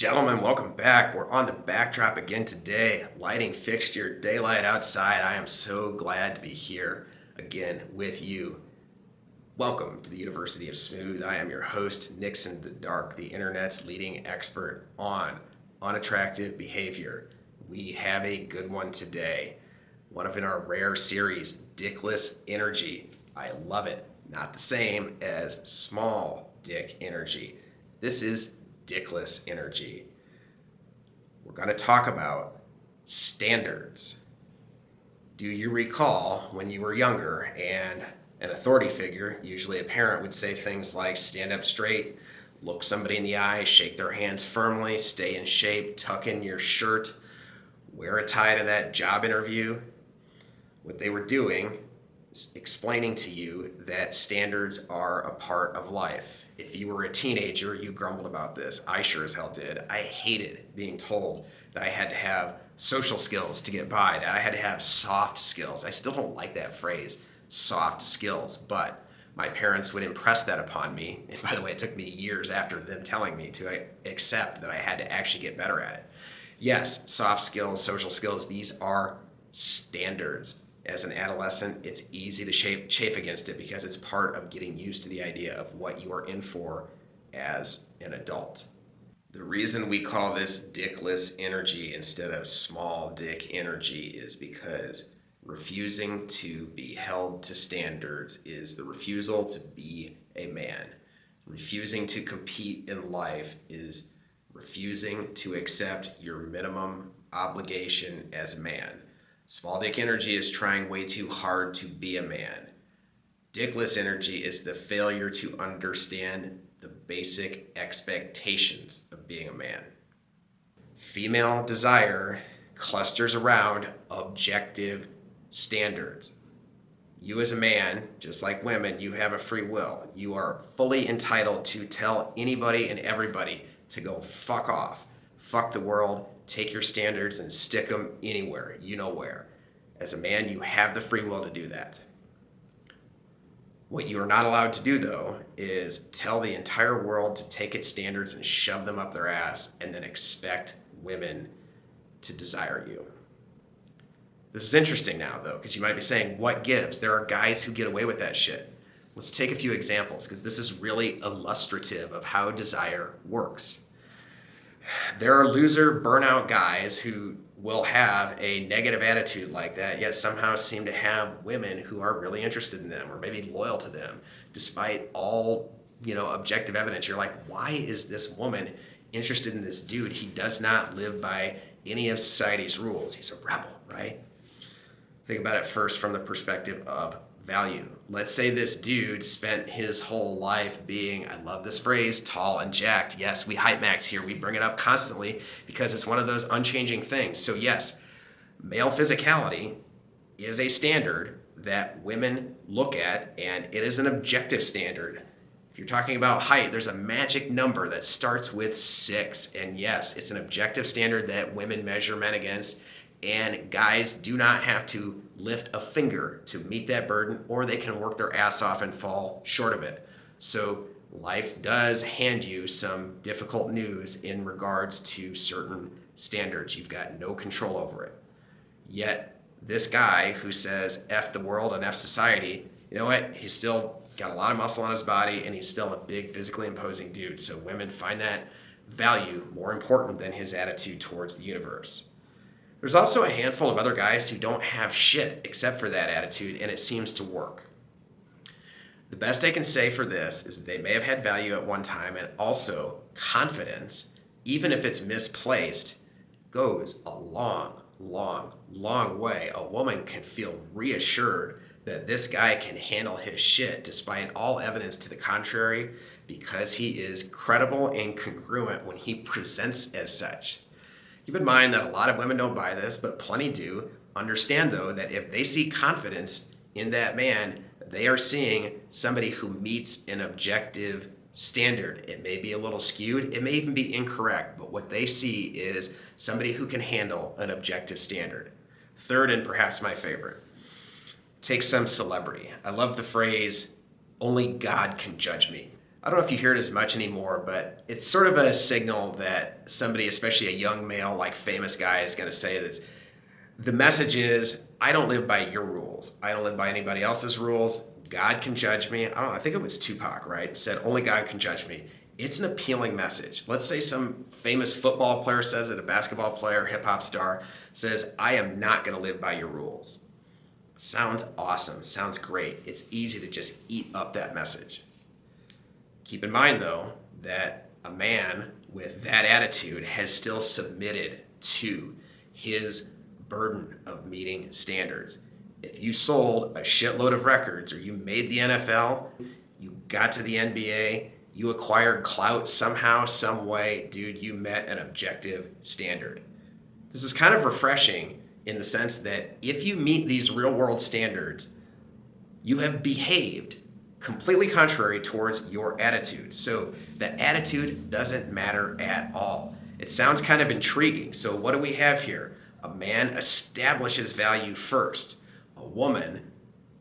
Gentlemen, welcome back. We're on the backdrop again today. Lighting fixture, daylight outside. I am so glad to be here again with you. Welcome to the University of Smooth. I am your host, Nixon the Dark, the internet's leading expert on unattractive behavior. We have a good one today. One of in our rare series, Dickless Energy. I love it. Not the same as small dick energy. This is Dickless Energy. We're going to talk about standards. Do you recall when you were younger and an authority figure, usually a parent, would say things like stand up straight, look somebody in the eye, shake their hands firmly, stay in shape, tuck in your shirt, wear a tie to that job interview? What they were doing is explaining to you that standards are a part of life. If you were a teenager, you grumbled about this. I sure as hell did. I hated being told that I had to have social skills to get by, that I had to have soft skills. I still don't like that phrase, soft skills, but my parents would impress that upon me. And by the way, it took me years after them telling me to accept that I had to actually get better at it. Yes, soft skills, social skills, these are standards. As an adolescent, it's easy to chafe against it because it's part of getting used to the idea of what you are in for as an adult. The reason we call this dickless energy instead of small dick energy is because refusing to be held to standards is the refusal to be a man. Refusing to compete in life is refusing to accept your minimum obligation as a man. Small dick energy is trying way too hard to be a man. Dickless energy is the failure to understand the basic expectations of being a man. Female desire clusters around objective standards. You as a man, just like women, you have a free will. You are fully entitled to tell anybody and everybody to go fuck off. Fuck the world. Take your standards and stick them anywhere, you know where. As a man, you have the free will to do that. What you are not allowed to do, though, is tell the entire world to take its standards and shove them up their ass and then expect women to desire you. This is interesting now, though, because you might be saying, what gives? There are guys who get away with that shit. Let's take a few examples, because this is really illustrative of how desire works. There are loser, burnout guys who will have a negative attitude like that, yet somehow seem to have women who are really interested in them or maybe loyal to them, despite all, objective evidence. You're like, why is this woman interested in this dude? He does not live by any of society's rules. He's a rebel, right? Think about it first from the perspective of value. Let's say this dude spent his whole life being, I love this phrase, tall and jacked. Yes, we hype max here. We bring it up constantly because it's one of those unchanging things. So yes, male physicality is a standard that women look at, and it is an objective standard. If you're talking about height, there's a magic number that starts with 6. And yes, it's an objective standard that women measure men against. And guys do not have to lift a finger to meet that burden, or they can work their ass off and fall short of it. So life does hand you some difficult news in regards to certain standards. You've got no control over it. Yet this guy who says F the world and F society, you know what? He's still got a lot of muscle on his body, and he's still a big physically imposing dude. So women find that value more important than his attitude towards the universe. There's also a handful of other guys who don't have shit except for that attitude, and it seems to work. The best I can say for this is that they may have had value at one time, and also confidence, even if it's misplaced, goes a long, long, long way. A woman can feel reassured that this guy can handle his shit despite all evidence to the contrary, because he is credible and congruent when he presents as such. Keep in mind that a lot of women don't buy this, but plenty do. Understand, though, that if they see confidence in that man, they are seeing somebody who meets an objective standard. It may be a little skewed, it may even be incorrect, but what they see is somebody who can handle an objective standard. Third, and perhaps my favorite, take some celebrity. I love the phrase, only God can judge me. I don't know if you hear it as much anymore, but it's sort of a signal that somebody, especially a young male, like famous guy, is going to say this. The message is, I don't live by your rules. I don't live by anybody else's rules. God can judge me. I don't know, I think it was Tupac, right? Said, only God can judge me. It's an appealing message. Let's say some famous football player says it, a basketball player, hip hop star says, I am not going to live by your rules. Sounds awesome. Sounds great. It's easy to just eat up that message. Keep in mind, though, that a man with that attitude has still submitted to his burden of meeting standards. If you sold a shitload of records or you made the NFL, you got to the NBA, you acquired clout somehow, some way, dude, you met an objective standard. This is kind of refreshing in the sense that if you meet these real world standards, you have behaved completely contrary towards your attitude. So the attitude doesn't matter at all. It sounds kind of intriguing. So what do we have here? A man establishes value first. A woman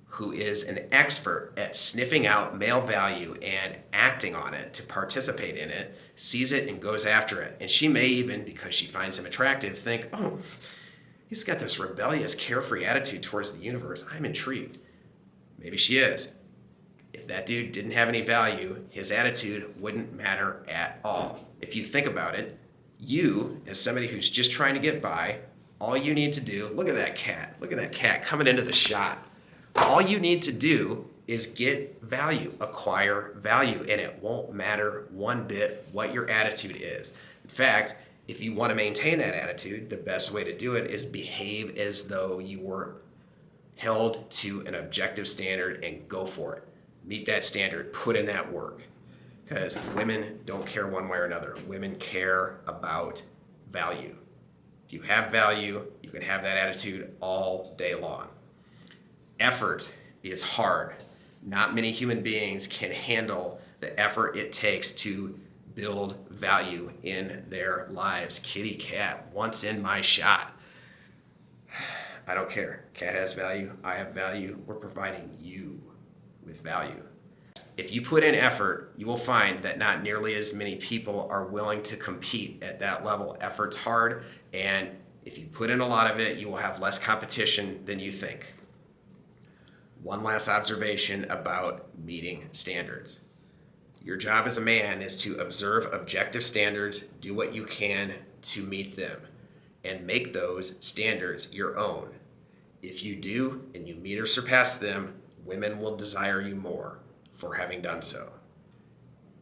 who is an expert at sniffing out male value and acting on it to participate in it, sees it and goes after it. And she may even, because she finds him attractive, think, oh, he's got this rebellious, carefree attitude towards the universe. I'm intrigued. Maybe she is. If that dude didn't have any value, his attitude wouldn't matter at all. If you think about it, you, as somebody who's just trying to get by, all you need to do, look at that cat coming into the shot. All you need to do is get value, acquire value, and it won't matter one bit what your attitude is. In fact, if you want to maintain that attitude, the best way to do it is behave as though you were held to an objective standard and go for it. Meet that standard, put in that work. Because women don't care one way or another. Women care about value. If you have value, you can have that attitude all day long. Effort is hard. Not many human beings can handle the effort it takes to build value in their lives. Kitty cat, once in my shot. I don't care. Cat has value. I have value. We're providing you with value. If you put in effort, you will find that not nearly as many people are willing to compete at that level. Effort's hard, and if you put in a lot of it, you will have less competition than you think. One last observation about meeting standards. Your job as a man is to observe objective standards, do what you can to meet them, and make those standards your own. If you do, and you meet or surpass them, women will desire you more for having done so.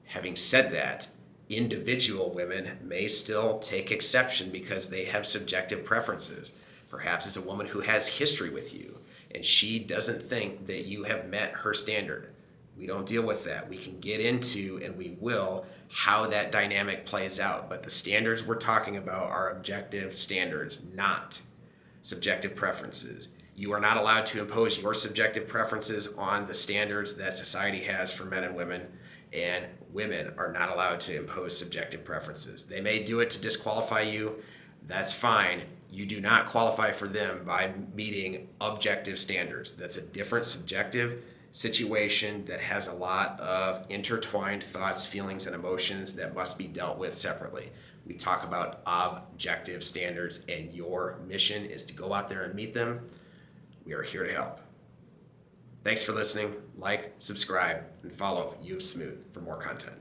Having said that, individual women may still take exception because they have subjective preferences. Perhaps it's a woman who has history with you, and she doesn't think that you have met her standard. We don't deal with that. We can get into, and we will, how that dynamic plays out. But the standards we're talking about are objective standards, not subjective preferences. You are not allowed to impose your subjective preferences on the standards that society has for men and women, and women are not allowed to impose subjective preferences. They may do it to disqualify you. That's fine. You do not qualify for them by meeting objective standards. That's a different subjective situation that has a lot of intertwined thoughts, feelings, and emotions that must be dealt with separately. We talk about objective standards, and your mission is to go out there and meet them. We are here to help. Thanks for listening. Like, subscribe, and follow You of Smooth for more content.